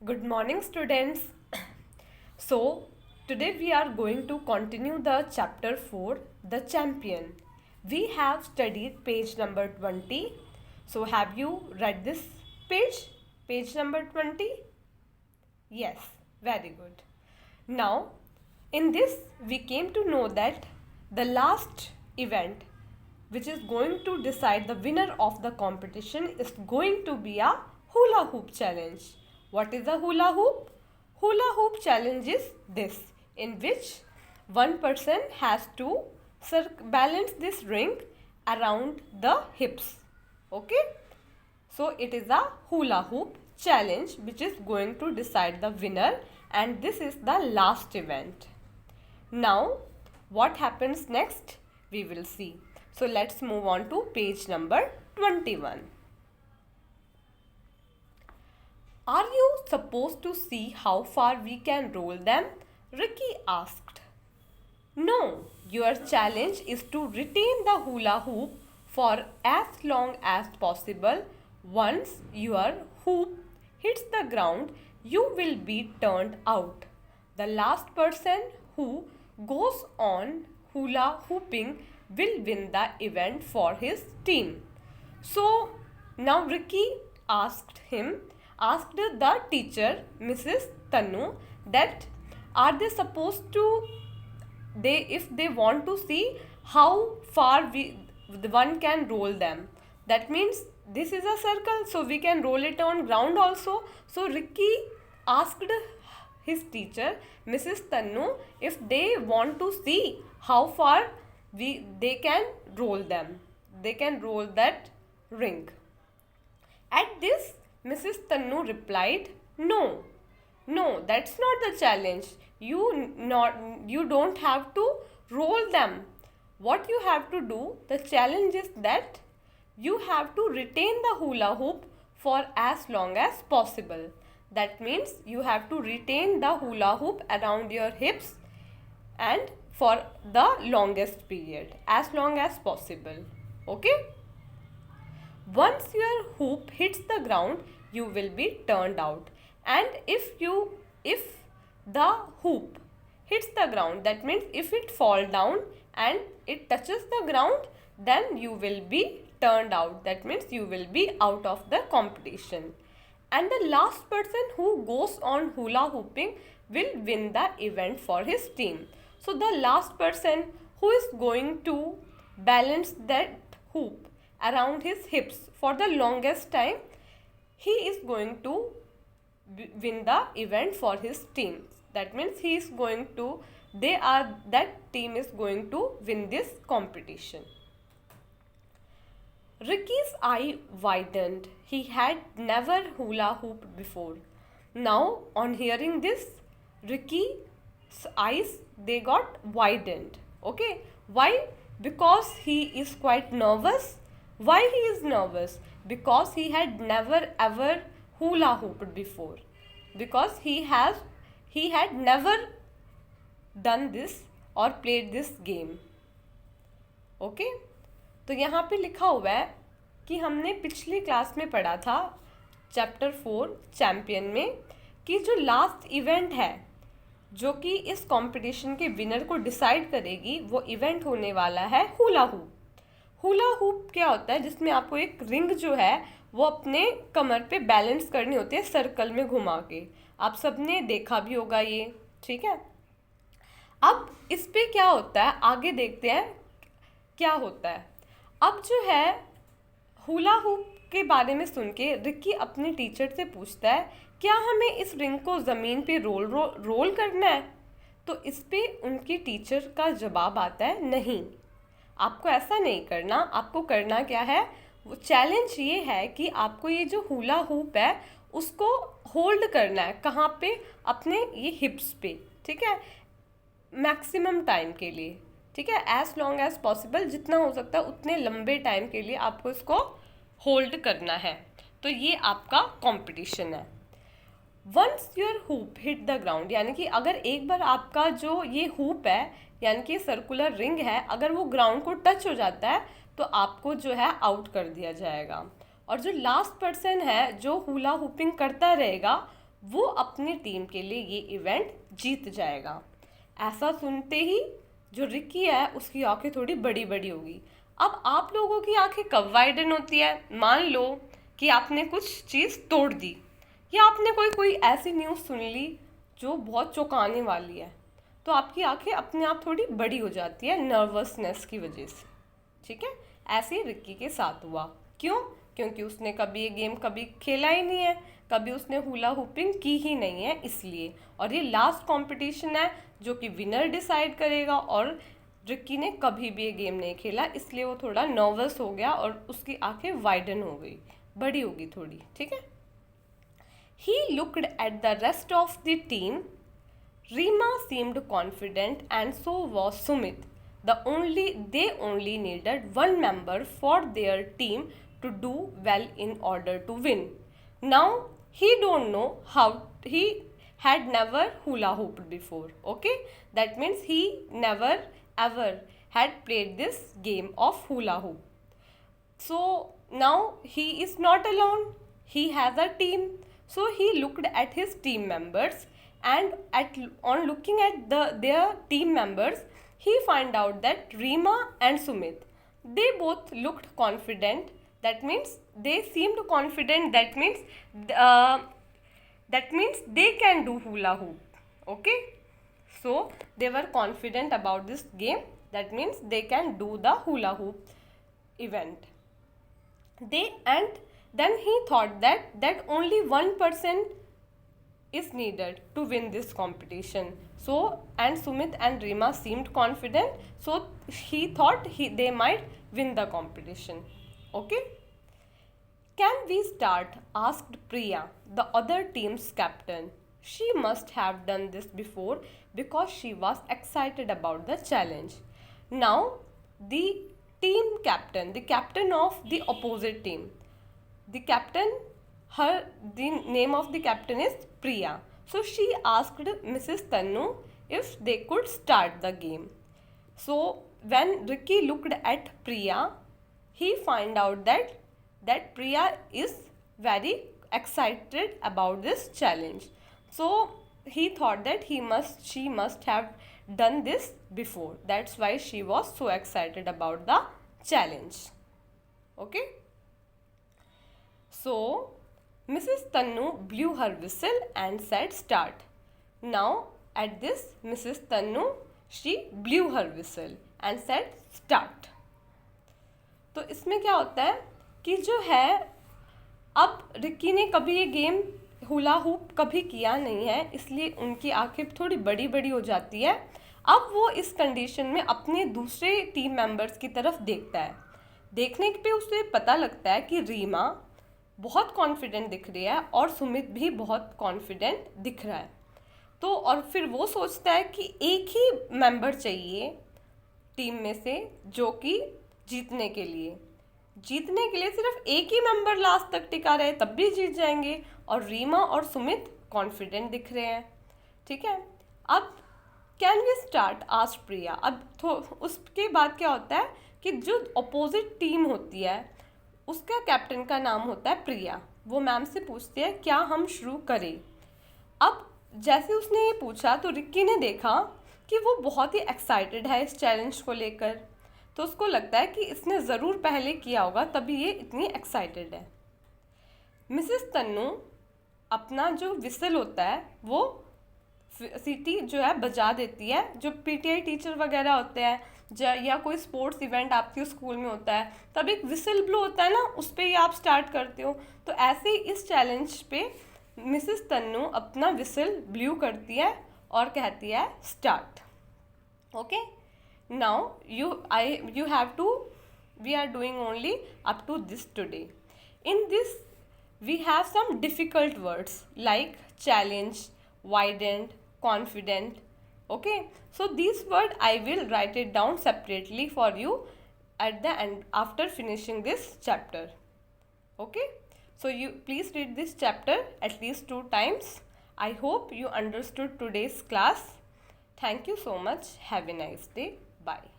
Good morning, students. So, today we are going to continue the chapter 4, The Champion. We have studied page number 20. So, have you read this page? Page number 20? Yes, very good. Now, in this, we came to know that the last event, which is going to decide the winner of the competition, is going to be a hula hoop challenge. What is a hula hoop? Hula hoop challenge is this, in which one person has to balance this ring around the hips. Okay? So it is a hula hoop challenge which is going to decide the winner, and this is the last event. Now what happens next we will see. So let's move on to page number 21. Are you supposed to see how far we can roll them? Ricky asked. No, your challenge is to retain the hula hoop for as long as possible. Once your hoop hits the ground, you will be turned out. The last person who goes on hula hooping will win the event for his team. So now Ricky asked the teacher, Mrs. Tanu, that are they supposed to if they want to see how far one can roll them. That means this is a circle, so we can roll it on ground also. So Ricky asked his teacher, Mrs. Tanu, if they want to see how far they can roll them. They can roll that ring. At this, Mrs. Tanu replied, No, that's not the challenge. You don't have to roll them. What you have to do, the challenge is that you have to retain the hula hoop for as long as possible. That means you have to retain the hula hoop around your hips and for the longest period, as long as possible. Okay? Once your hoop hits the ground, you will be turned out. And if the hoop hits the ground, that means if it fall down and it touches the ground, then you will be turned out. That means you will be out of the competition. And the last person who goes on hula hooping will win the event for his team. So the last person who is going to balance that hoop around his hips for the longest time, he is going to win the event for his team. That means that team is going to win this competition. Ricky's eye widened. He had never hula hooped before. Now, on hearing this, Ricky's eyes, they got widened. Okay, why? Because he is quite nervous. Why he is nervous? Because he had never ever hula hooped before. Because he had never done this or played this game. Okay? तो यहाँ पे लिखा हुआ है कि हमने पिछली class में पढ़ा था चैप्टर 4 चैम्पियन में कि जो लास्ट इवेंट है जो कि इस कंपटीशन के विनर को डिसाइड करेगी, वो इवेंट होने वाला है हुला हूप. हुला हूप क्या होता है? जिसमें आपको एक रिंग जो है वो अपने कमर पे बैलेंस करनी होती है सर्कल में घुमा के. आप सबने देखा भी होगा ये. ठीक है, अब इस पे क्या होता है आगे देखते हैं क्या होता है. अब जो है हुला हूप के बारे में सुन के रिक्की अपने टीचर से पूछता है, क्या हमें इस रिंग को ज़मीन पे रोल करना है? तो इस पे उनकी टीचर का जवाब आता है, नहीं, आपको ऐसा नहीं करना. आपको करना क्या है, वो चैलेंज ये है कि आपको ये जो हुला हूप है उसको होल्ड करना है. कहाँ पे? अपने ये हिप्स पे. ठीक है, मैक्सिमम टाइम के लिए. ठीक है, एज लॉन्ग एज पॉसिबल, जितना हो सकता है उतने लंबे टाइम के लिए आपको इसको होल्ड करना है. तो ये आपका कंपटीशन है. Once your hoop hit the ground, यानी कि अगर एक बार आपका जो ये हूप है यानी कि सर्कुलर रिंग है, अगर वो ग्राउंड को टच हो जाता है तो आपको जो है आउट कर दिया जाएगा. और जो लास्ट पर्सन है जो हुला हुपिंग करता रहेगा वो अपनी टीम के लिए ये इवेंट जीत जाएगा। ऐसा सुनते ही जो रिकी है उसकी आंखें थोड़ी बड़ी बड़ी होगी। अब आप लोगों की आंखें कब वाइडन होती है? मान लो कि आपने कुछ चीज़ तोड़ दी, या आपने कोई कोई ऐसी न्यूज़ सुन ली जो बहुत चौंकाने वाली है, तो आपकी आंखें अपने आप थोड़ी बड़ी हो जाती है नर्वसनेस की वजह से। ठीक है, ऐसे ही रिक्की के साथ हुआ। क्यों? क्योंकि उसने कभी ये गेम कभी खेला ही नहीं है, कभी उसने हुला हुपिंग की ही नहीं है, इसलिए। और ये लास्ट कंपटीशन है जो कि विनर डिसाइड करेगा, और रिक्की ने कभी भी ये गेम नहीं खेला, इसलिए वो थोड़ा नर्वस हो गया और उसकी आंखें वाइडन हो गई, बड़ी होगी थोड़ी। ठीक है। He looked at the rest of the team. Rima seemed confident and so was Sumit. They only needed one member for their team to do well in order to win. Now he don't know how. He had never hula hooped before. Okay, that means he never ever had played this game of hula hoop. So now he is not alone, he has a team. So he looked at his team members, and on looking at their team members, he found out that Rima and Sumit, they both looked confident. That means they seemed confident. Uh, that means they can do hula hoop. Okay, so they were confident about this game. That means they can do the hula hoop event. And then he thought that only one person is needed to win this competition. So, and Sumit and Rima seemed confident, so he thought they might win the competition. Okay, can we start? Asked Priya, the other team's captain. She must have done this before because she was excited about the challenge. Now the team captain, the captain of the opposite team, the captain, the name of the captain is Priya. So she asked Mrs. Tannu if they could start the game. So when Ricky looked at Priya, he found out that Priya is very excited about this challenge. So he thought that she must have done this before. That's why she was so excited about the challenge. Okay. So Mrs. Tannu blew her whistle and said start. Now at this, Mrs. Tannu, she blew her whistle and said start. तो इसमें क्या होता है कि जो है, अब Ricky ने कभी ये गेम हुला हूप कभी किया नहीं है, इसलिए उनकी आंखें थोड़ी बड़ी बड़ी हो जाती है। अब वो इस कंडीशन में अपने दूसरे टीम मेंबर्स की तरफ देखता है। देखने पे उसे पता लगता है कि रीमा बहुत कॉन्फिडेंट दिख रही है और सुमित भी बहुत कॉन्फिडेंट दिख रहा है। तो और फिर वो सोचता है कि एक ही मेंबर चाहिए टीम में से जो कि जीतने के लिए सिर्फ एक ही मेंबर लास्ट तक टिका रहे, तब भी जीत जाएंगे। और रीमा और सुमित कॉन्फिडेंट दिख रहे हैं। ठीक है, अब कैन वी स्टार्ट? आस्क्ड प्रिया। अब उसके बाद क्या होता है कि जो अपोजिट टीम होती है उसका कैप्टन का नाम होता है प्रिया। वो मैम से पूछती है क्या हम शुरू करें। अब जैसे उसने ये पूछा तो रिक्की ने देखा कि वो बहुत ही एक्साइटेड है इस चैलेंज को लेकर, तो उसको लगता है कि इसने ज़रूर पहले किया होगा तभी ये इतनी एक्साइटेड है। मिसेस तन्नू अपना जो विसल होता है वो सीटी जो है बजा देती है। जो पीटीआई टीचर वगैरह होते हैं या कोई स्पोर्ट्स इवेंट आपके स्कूल में होता है तब एक विसल ब्लो होता है ना, उस पर ही आप स्टार्ट करते हो। तो ऐसे ही इस चैलेंज पे मिसेस तन्नू अपना विसल ब्लू करती है और कहती है start. Okay, now we are doing only up to this today. In this we have some difficult words like challenge, widened, confident. Okay, so these words I will write it down separately for you at the end after finishing this chapter. Okay, so you please read this chapter at least 2 times. I hope you understood today's class. Thank you so much. Have a nice day. Bye.